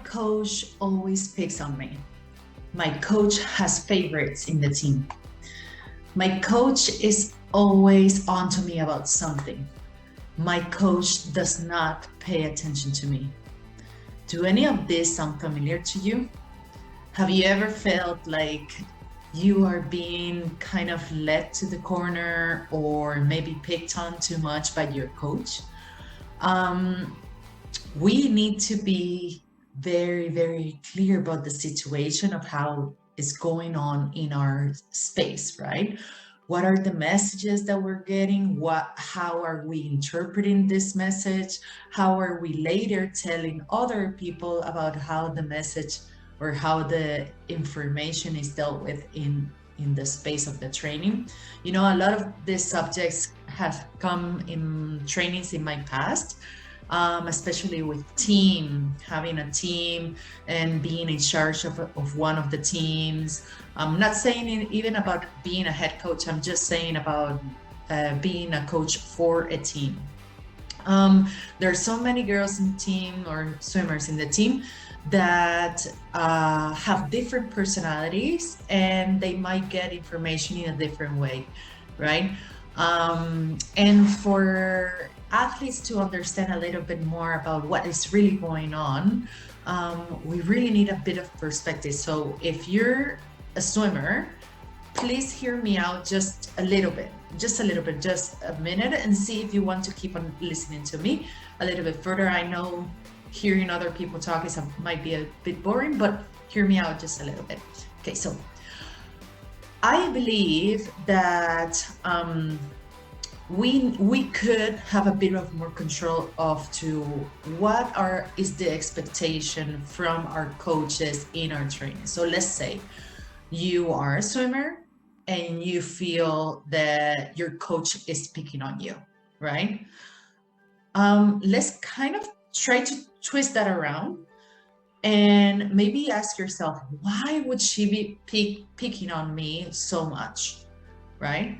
coach always picks on me. My coach has favorites in the team. My coach is always on to me about something. My coach does not pay attention to me. Do any of this sound familiar to you? Have you ever felt like you are being kind of led to the corner or maybe picked on too much by your coach? Um, we need to be very, very clear about the situation of how is going on in our space, right? What are the messages that we're getting? How are we interpreting this message? How are we later telling other people about how the message or how the information is dealt with in the space of the training? You know, a lot of these subjects have come in trainings in my past, especially with having a team and being in charge of one of the teams. I'm not saying even about being a head coach, I'm just saying about being a coach for a team. There are so many girls in the team or swimmers in the team that have different personalities and they might get information in a different way, right? And for athletes to understand a little bit more about what is really going on, we really need a bit of perspective. So if you're a swimmer, please hear me out just a little bit, just a minute, and see if you want to keep on listening to me a little bit further. I know hearing other people talk might be a bit boring, but hear me out just a little bit. Okay, so I believe that we could have a bit of more control to what is the expectation from our coaches in our training. So let's say you are a swimmer and you feel that your coach is picking on you, right? Let's kind of try to twist that around and maybe ask yourself, why would she be picking on me so much, right?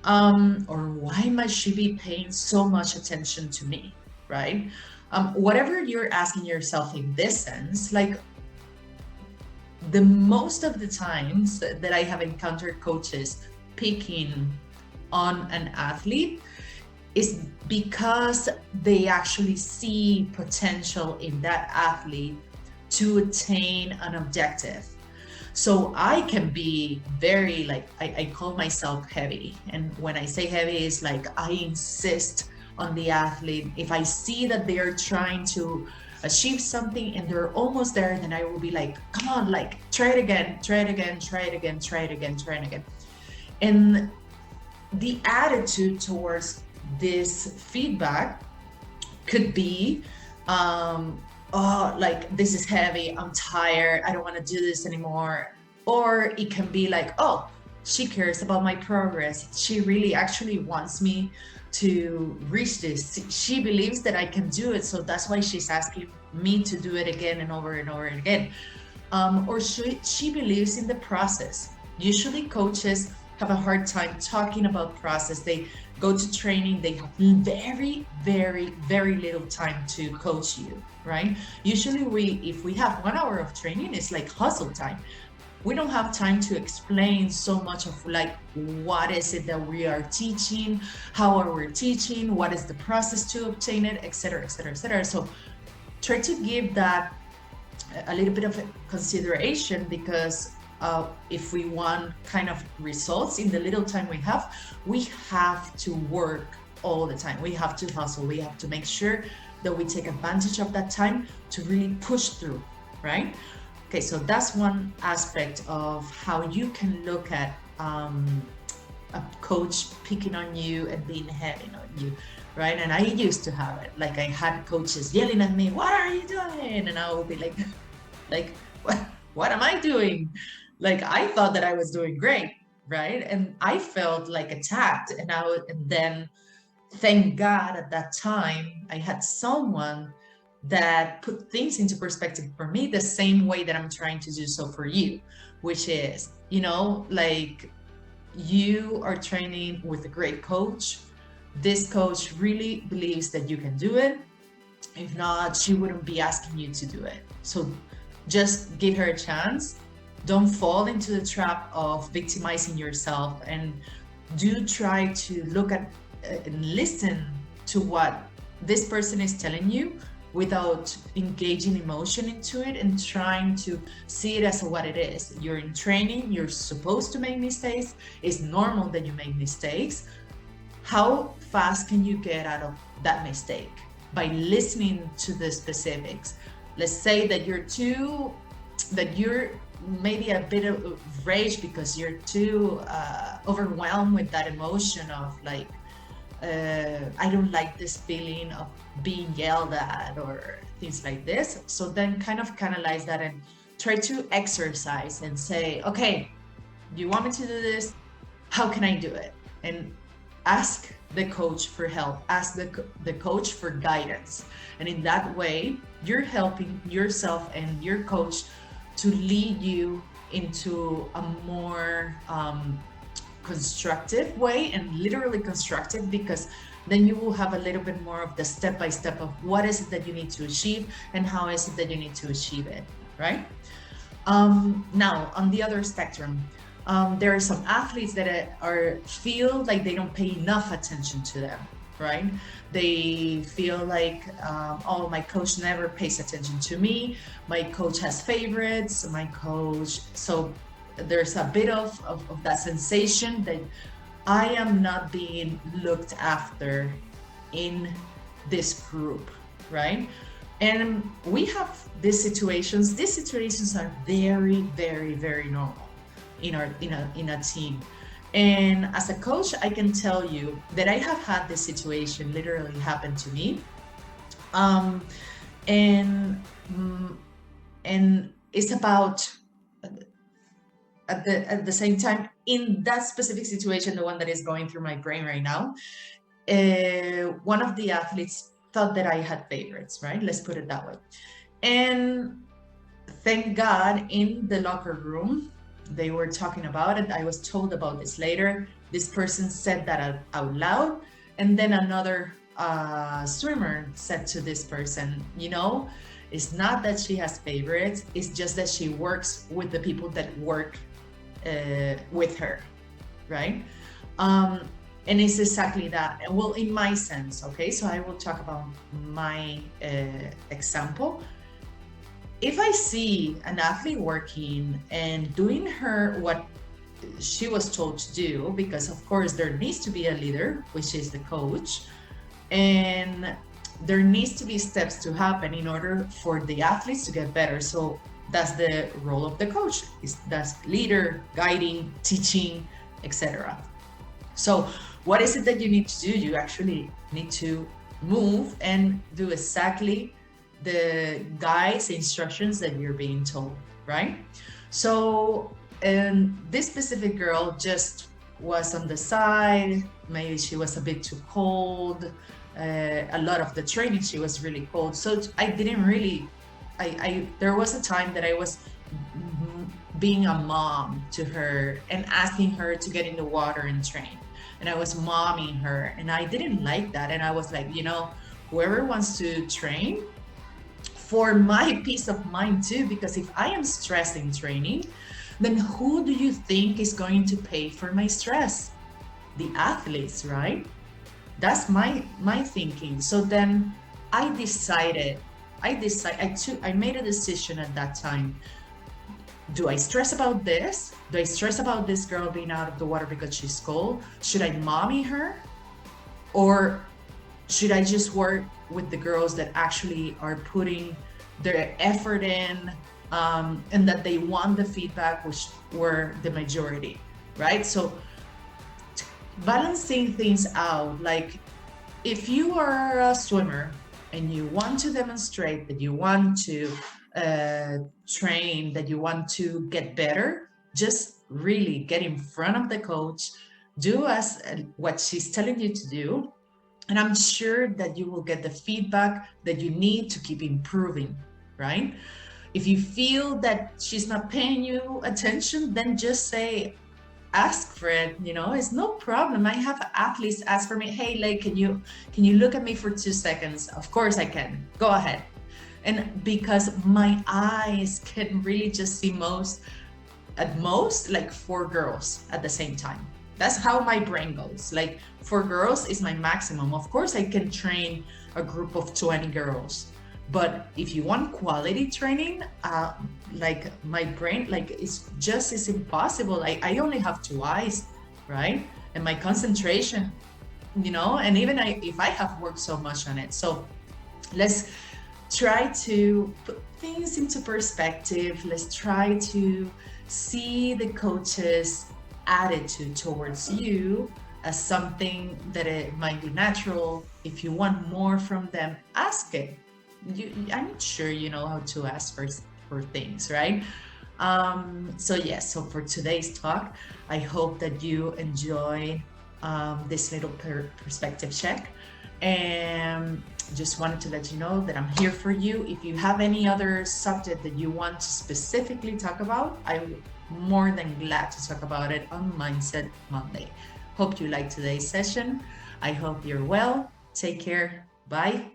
Or why must she be paying so much attention to me, right? Whatever you're asking yourself in this sense, like the most of the times that I have encountered coaches picking on an athlete is because they actually see potential in that athlete to attain an objective. So I can be very I call myself heavy. And when I say heavy, it's like I insist on the athlete. If I see that they are trying to achieve something and they're almost there, then I will be like, come on, like try it again, try it again, try it again, try it again, try it again. And the attitude towards this feedback could be, oh, like this is heavy, I'm tired, I don't want to do this anymore. Or it can be like, oh, she cares about my progress. She really actually wants me to reach this. She believes that I can do it. So that's why she's asking me to do it again and over and over again. Or she believes in the process. Usually coaches have a hard time talking about process. They go to training, they have very, very, very little time to coach you, right? Usually if we have 1 hour of training, it's like hustle time. We don't have time to explain so much of like, what is it that we are teaching, how are we teaching, what is the process to obtain it, etc., etc., etc. So try to give that a little bit of consideration, because if we want kind of results in the little time we have to work all the time. We have to hustle. We have to make sure that we take advantage of that time to really push through, right? Okay, so that's one aspect of how you can look at a coach picking on you and being heavy on you, right? And I used to have it. Like I had coaches yelling at me, "What are you doing?" And I would be like, what am I doing? Like I thought that I was doing great, right? And I felt like attacked, and then thank God at that time I had someone that put things into perspective for me the same way that I'm trying to do so for you, which is, you know, like you are training with a great coach. This coach really believes that you can do it. If not, she wouldn't be asking you to do it. So just give her a chance. Don't fall into the trap of victimizing yourself, and do try to look at and listen to what this person is telling you without engaging emotion into it, and trying to see it as what it is. You're in training, you're supposed to make mistakes. It's normal that you make mistakes. How fast can you get out of that mistake? By listening to the specifics. Let's say that you're maybe a bit of rage because you're too overwhelmed with that emotion of like, I don't like this feeling of being yelled at or things like this. So then kind of canalize that and try to exercise and say, okay, you want me to do this? How can I do it? And ask the coach for help, ask the coach for guidance. And in that way, you're helping yourself and your coach to lead you into a more constructive way, and literally constructive, because then you will have a little bit more of the step-by-step of what is it that you need to achieve and how is it that you need to achieve it, right? Now, on the other spectrum, there are some athletes that feel like they don't pay enough attention to them, right? They feel like, oh, my coach never pays attention to me. My coach has favorites, so there's a bit of that sensation that I am not being looked after in this group, right? And we have these situations. These situations are very, very, very normal in a team. And as a coach, I can tell you that I have had this situation literally happen to me. And it's about, at the same time, in that specific situation, the one that is going through my brain right now, one of the athletes thought that I had favorites, right? Let's put it that way. And thank God, in the locker room, they were talking about it. I was told about this later. This person said that out loud. And then another swimmer said to this person, it's not that she has favorites, it's just that she works with the people that work with her, right? And it's exactly that. Well, in my sense, okay, so I will talk about my example. If I see an athlete working and doing what she was told to do, because of course there needs to be a leader, which is the coach, and there needs to be steps to happen in order for the athletes to get better. So that's the role of the coach. That's leader, guiding, teaching, etc. So what is it that you need to do? You actually need to move and do exactly the guides, instructions that you're being told, right? So, and this specific girl just was on the side. Maybe she was a bit too cold. A lot of the training, she was really cold. So I didn't really, there was a time that I was being a mom to her and asking her to get in the water and train. And I was momming her, and I didn't like that. And I was like, whoever wants to train, for my peace of mind too, because if I am stressed in training, then who do you think is going to pay for my stress? The athletes, right? That's my thinking. So then I made a decision at that time. Do I stress about this? Do I stress about this girl being out of the water because she's cold? Should I mommy her? Or should I just work with the girls that actually are putting their effort in, and that they want the feedback, which were the majority, right? So balancing things out, like if you are a swimmer and you want to demonstrate that you want to train, that you want to get better, just really get in front of the coach, do as what she's telling you to do, and I'm sure that you will get the feedback that you need to keep improving, right? If you feel that she's not paying you attention, then just say, ask for it, it's no problem. I have athletes ask for me, hey, like, can you look at me for 2 seconds? Of course I can, go ahead. And because my eyes can really just see at most like 4 girls at the same time. That's how my brain goes. Like 4 girls is my maximum. Of course, I can train a group of 20 girls, but if you want quality training, like my brain, like it's impossible. I only have 2 eyes, right? And my concentration, and even if I have worked so much on it. So let's try to put things into perspective. Let's try to see the coach's attitude towards you as something that it might be natural. If you want more from them, ask it. I'm sure you know how to ask for things, right? So yes, so for today's talk, I hope that you enjoy this little perspective check. And just wanted to let you know that I'm here for you. If you have any other subject that you want to specifically talk about, I'm more than glad to talk about it on Mindset Monday. Hope you liked today's session. I hope you're well. Take care. Bye.